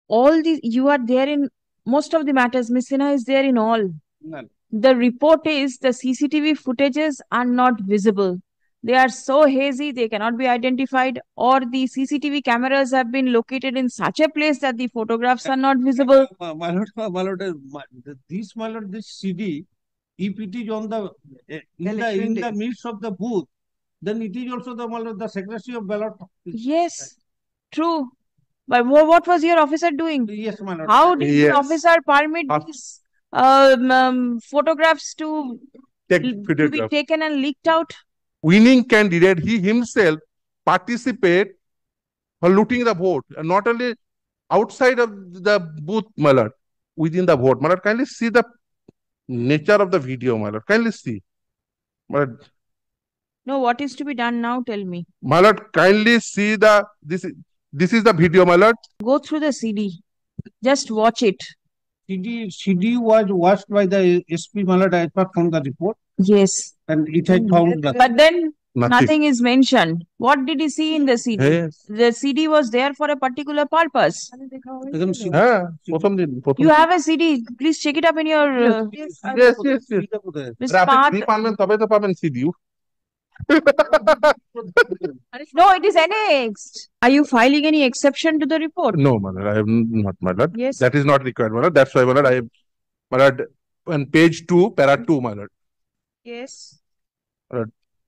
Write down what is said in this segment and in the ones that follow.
all the, you are there in most of the matters. Miss Sinha is there in all. No. The report is the CCTV footages are not visible. They are so hazy, they cannot be identified, or the CCTV cameras have been located in such a place that the photographs are not visible. My lord, this CD, if it is on the in the midst of the booth, then it is also the secrecy of ballot. Yes, true. But what was your officer doing? Yes, my lord. How did the Yes. officer permit these photographs to be taken and leaked out? Winning candidate, he himself participate for looting the vote, and not only outside of the booth, my lord, within the vote. My lord, kindly see the nature of the video, my lord. Kindly see. My lord, No, what is to be done now? Tell me. my lord, kindly see the this is the video, my lord. Go through the CD. Just watch it. CD was watched by the SP, my lord, apart from the report, Yes. and it had found nothing. But then Nothing. nothing is mentioned. What did he see in the CD? Yes. The CD was there for a particular purpose. হ্যাঁ প্রথম দিন You have a CD. Please check it up in your. yes. Miss আপনি Part. free পাবেন তবে তো পাবেন CD No, it is annexed. Are you filing any exception to the report? No, my lord, I have not, my lord. Yes. That is not required, my lord. That's why, my lord, I have, my lord, on page 2, para 2, my lord. Yes.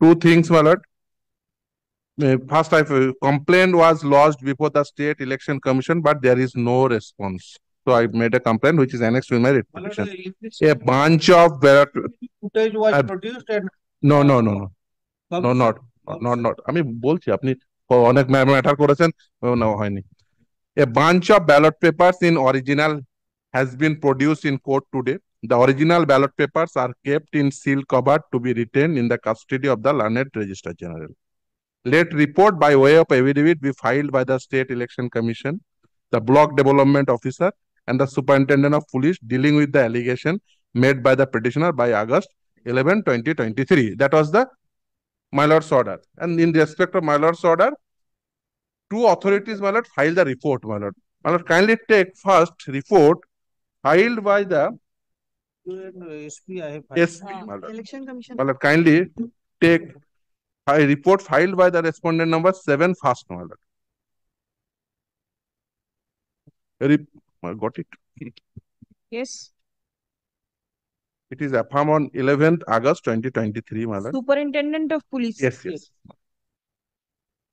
Two things, my lord. First, complaint was lodged before the State Election Commission, but there is no response. So I made a complaint which is annexed to my petition. A bunch of footage was produced and no, not. আমি বলছি আপনি অনেক matter করেছেন না হয়নি A bunch of ballot papers in original has been produced in court today. The original ballot papers are kept in seal cover to be retained in the custody of the learned Registrar General. Let report by way of affidavit be filed by the State Election Commission, the Block Development Officer, and the Superintendent of Police dealing with the allegation made by the petitioner by August 11, 2023. That was the my lord's order. And in respect of my lord's order, two authorities, my lord, filed the report, my lord. My lord, kindly take first report filed by the SP, I have filed. SP, my lord. Election Commission. My lord, kindly take a report filed by the respondent number 7 first, my lord. I got it. Yes. It is affirmed on 11th August 2023, my lord. Superintendent of Police. Yes.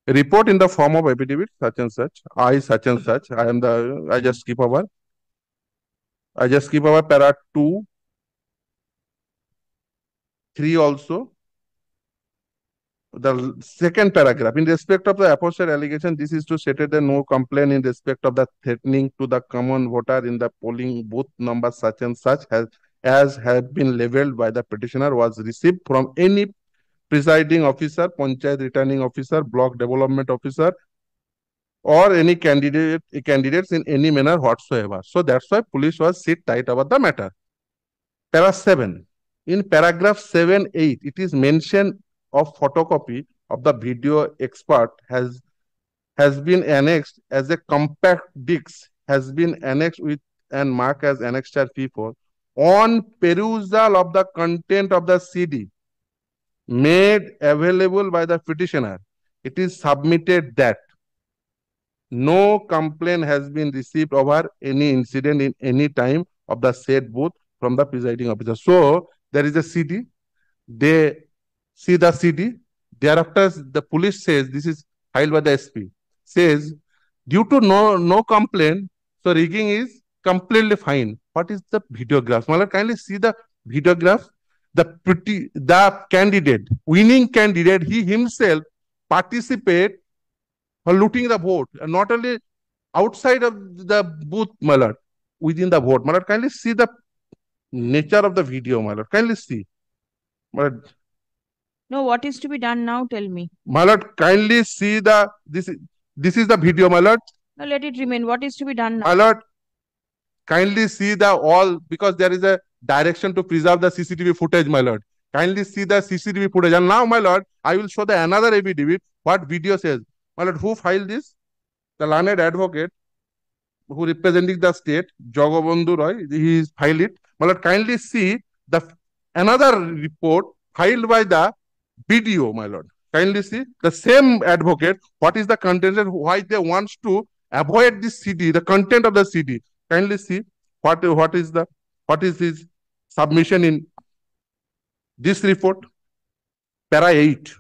A report in the form of affidavit, such and such. I, such and such. I just skip over para 2, 3 also. The second paragraph, in respect of the aforesaid allegation, this is to state that no complaint in respect of the threatening to the common voter in the polling booth number such and such as have been leveled by the petitioner was received from any presiding officer, panchayat returning officer, block development officer, or any candidates in any manner whatsoever. So that's why police was sit tight about the matter. Para 7. In paragraph 7-8, it is mentioned of photocopy of the video expert has been annexed as a compact disc, has been annexed with and marked as annexure P4. On perusal of the content of the CD made available by the petitioner, it is submitted that no complaint has been received over any incident in any time of the said booth from the presiding officer. So there is a CD. They see the CD. Thereafter, the police says, this is filed by the SP, says, due to no complaint, so rigging is completely fine. What is the videograph? Mala, kindly see the videograph. The candidate, winning candidate, he himself participate for looting the vote, and not only outside of the booth, my lord, within the vote. My lord, kindly see the nature of the video, my lord. Kindly see. My lord, No, what is to be done now? Tell me. my lord, kindly see this is the video, my lord. No, let it remain. What is to be done now? My lord, kindly see the all, because there is a direction to preserve the CCTV footage, my lord. Kindly see the CCTV footage. And now, my lord, I will show the another affidavit, what video says. My lord, who filed this? The learned advocate. who representing the state, Jagabandhu Roy, he is filed it. But kindly see the another report filed by the BDO, my lord. Kindly see the same advocate. What is the content and why they want to avoid this CD, the content of the CD. Kindly see what is his submission in this report. Para 8.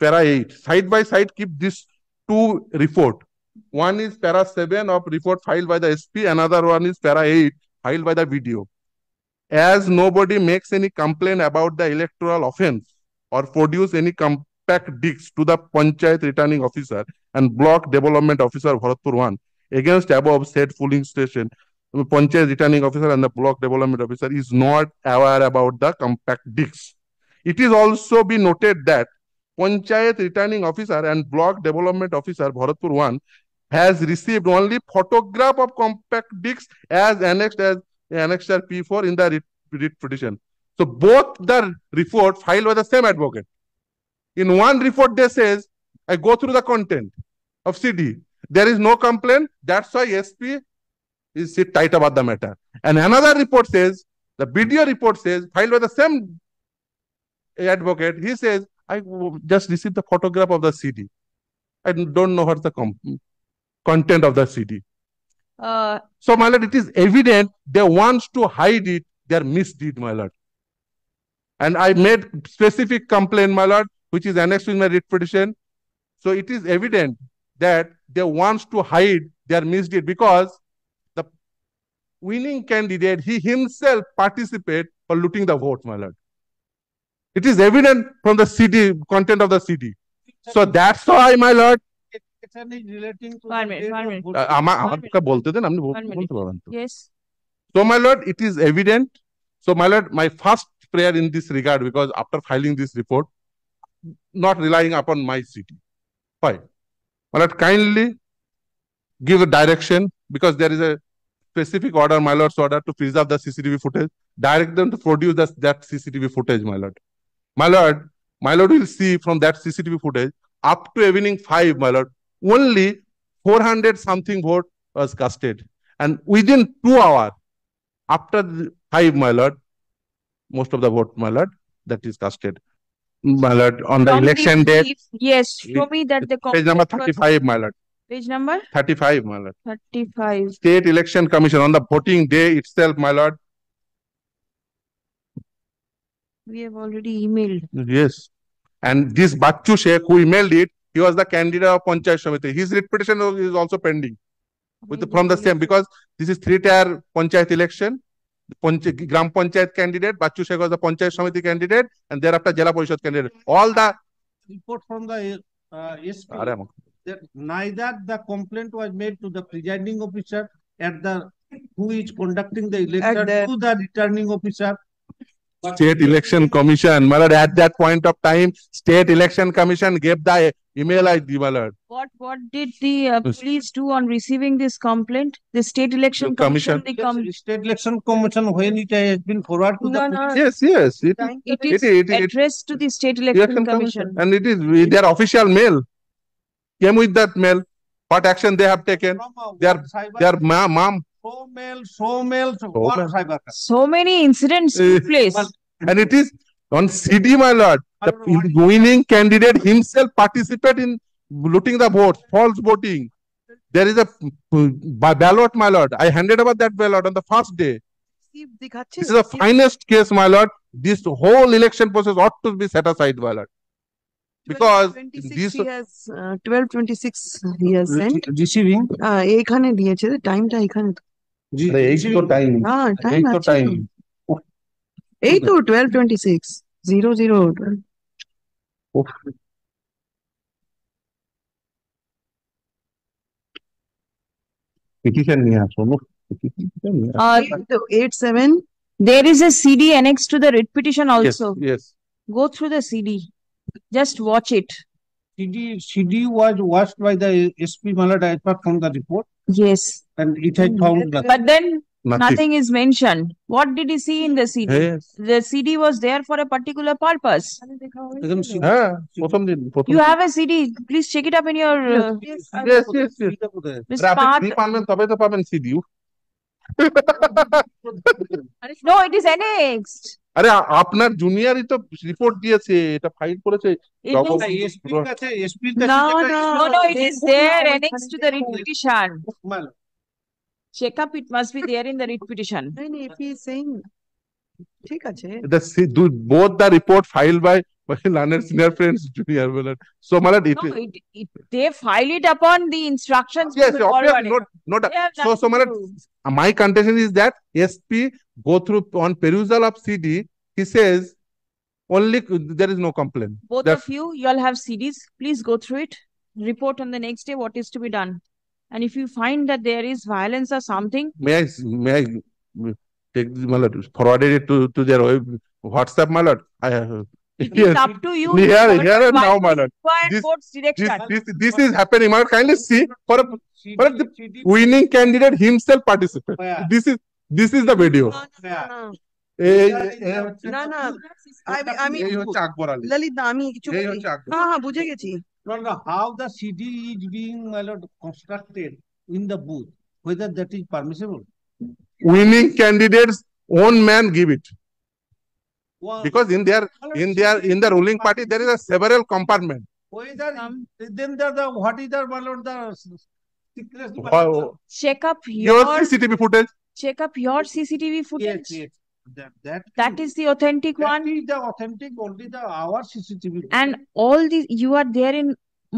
Para 8. Side by side, keep this two report. One is para 7 of report filed by the SP, another one is para 8 filed by the BDO. As nobody makes any complaint about the electoral offense or produce any compact discs to the Panchayat returning officer and block development officer Bharatpur 1 against above said polling station, Panchayat returning officer and the block development officer is not aware about the compact discs. It is also be noted that Panchayat returning officer and block development officer Bharatpur 1 has received only photograph of compact discs as annexed as annexure P4 in the writ petition. So both the report filed by the same advocate. In one report they says, I go through the content of CD. There is no complaint. That's why SP is sit tight about the matter. And another report says, the BDO report says, filed by the same advocate, he says, I just received the photograph of the CD. I don't know what's the content of the CD. So, my lord, it is evident they want to hide it, their misdeed, my lord. And I made specific complaint, my lord, which is annexed in my writ petition. So, it is evident that they want to hide their misdeed because the winning candidate, he himself participate for looting the vote, my lord. It is evident from the CD, content of the CD. So, that's why, my lord, relating to One minute. Yes. So, my lord, it is evident. So, my lord, my first prayer in this regard, because after filing this report, not relying upon my CD. Fine. My lord, kindly give a direction, because there is a specific order, my lord's order, to preserve the CCTV footage. Direct them to produce that CCTV footage, my lord. My lord will see from that CCTV footage up to evening 5, my lord, only 400 something vote was casted. And within 2 hours, after 5, my lord, most of the vote, my lord, that is casted. My lord, on the From election date. Yes, show me that the Page number 35, my lord. Page number? 35, my lord. 35. State Election Commission on the voting day itself, my lord. We have already emailed. Yes. And this Bachu Sheikh who emailed it, he was the candidate of Panchayat Samiti. His writ petition is also pending from the same, because this is 3-tier Panchayat election. Gram Panchayat candidate, Bachu Sheikh was the Panchayat Samiti candidate, and thereafter Jala Parishad candidate. All the report from the SP that neither the complaint was made to the presiding officer at the who is conducting the election to the returning officer. State Election Commission, my lord, at that point of time, State Election Commission gave the email ID, my lord. What did the police do on receiving this complaint? The State Election Commission. State Election Commission, when it has been forwarded to the police. Yes. It is addressed to the State Election Commission. And it is their official mail. Came with that mail. What action they have taken? Their mom. So many incidents took place. And it is on CD, my lord. The winning candidate himself participate in looting the votes, false voting. There is a ballot, my lord. I handed over that ballot on the first day. This is the finest case, my lord. This whole election process ought to be set aside, my lord. Because this 12:26 he has sent. Receiving. এখানে দিয়েছে টাইমটা এখানে তো। এই তো time. হ্যাঁ time আছে। Time. এই তো 12:26 00 পিটিশন নিয়ে আসো। 87 There is a CD annexed to the writ petition also. Yes. Go through the CD. Just watch it. CD was watched by the SP Malad as per from the report. Yes. And it had found But then Nothing is mentioned. What did he see in the CD? Yes. The CD was there for a particular purpose. হ্যাঁ প্রথম দিন You have a CD. Please check it up in your. yes, yes. Mr. আপনি Parth. Free পাবেন তবে তো পাবেন CD No, it is annexed. আরে আপনার জুনিয়রই তো রিপোর্ট দিয়েছে এটা ফাইল করেছে It is, no, it is there annexed to the writ petition. Check up, it must be there in the writ petition. if he is saying ঠিক আছে both the report filed by learned senior friends junior so No, they file it upon the instructions. yes given obviously forward. not They have so nothing to do. my contention is that SP go through on perusal of CD he says only there is no complaint. Both of you all have CDs. Please go through it. Report on the next day what is to be done. And if you find that there is violence or something, may I take this my lord forwarded it to their WhatsApp my lord it is up to you. Here and now my lord Court's direction. this is happening my lord kindly see for the winning candidate himself participate this is the video না না আমি এই হচ্ছে আকবর আলী ললিত দা আমি কিছু এই হচ্ছে আকবর হ্যাঁ হ্যাঁ বুঝে গেছি how the CD is being constructed in the booth, whether that is permissible. Winning candidates own man give it because in the ruling party there is a several compartment. Whether then the what is the secret? Check up Your CCTV footage. Check up your CCTV footage. Yes. That is the authentic one. That is the authentic, only our CCTV. And all these, you are there in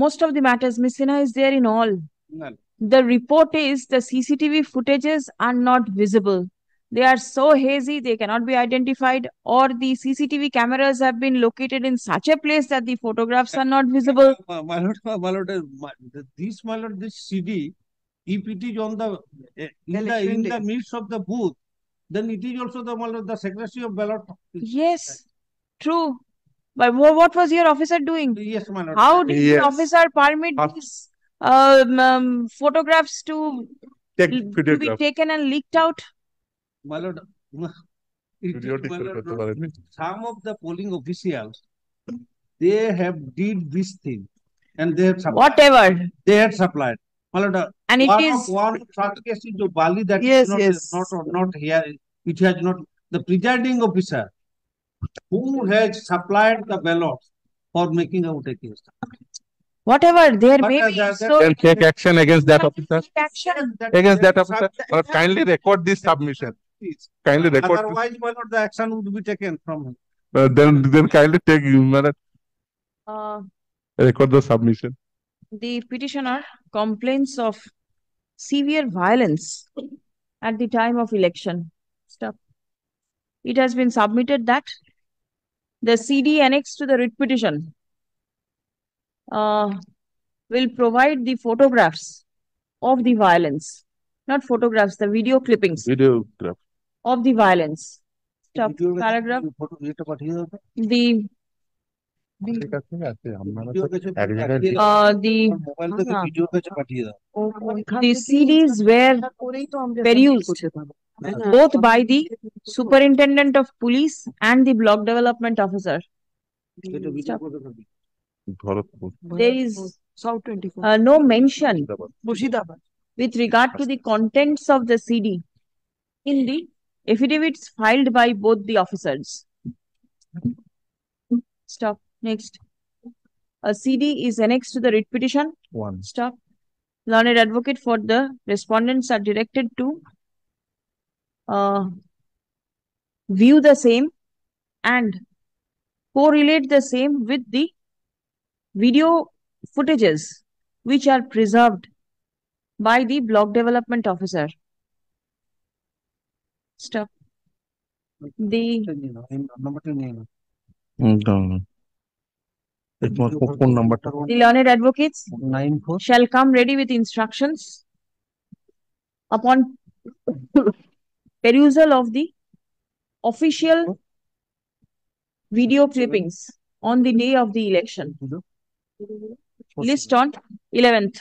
most of the matters. Ms. Sinha is there in all. No. The report is the CCTV footages are not visible. They are so hazy, they cannot be identified, or the CCTV cameras have been located in such a place that the photographs are not visible. This CD, if it is on the in the midst of the booth, then it is also the secrecy of ballot. Yes, true. But what was your officer doing? Yes, my lord. How did the officer permit these photographs to be taken and leaked out? My lord, some of the polling officials, they have did this thing and they have supplied. Whatever. They had supplied. My lord, and it is one such case into Bali that yes, is not here. It has not the presiding officer who has supplied the ballots for making out a case. Whatever, there may be so then take action against that officer. Against that officer, or kindly record this submission. Kindly record. Otherwise, my lord, the action would be taken from him. Then kindly take record the submission. The petitioner complains of severe violence at the time of election. Stop. It has been submitted that the CD annexed to the writ petition will provide the photographs of the violence, not photographs, the video clippings of the violence. Stop. Paragraph. The CDs were perused both by the superintendent of police and the block development officer. Stop. There is no mention with regard to the contents of the CD in the affidavits filed by both the officers. Stop. Next. A CD is annexed to the writ petition. One. Stop. Learned advocate for the respondents are directed to view the same and correlate the same with the video footages which are preserved by the block development officer. Stop. The learned advocates shall come ready with instructions upon perusal of the official video clippings on the day of the election. List on 11th.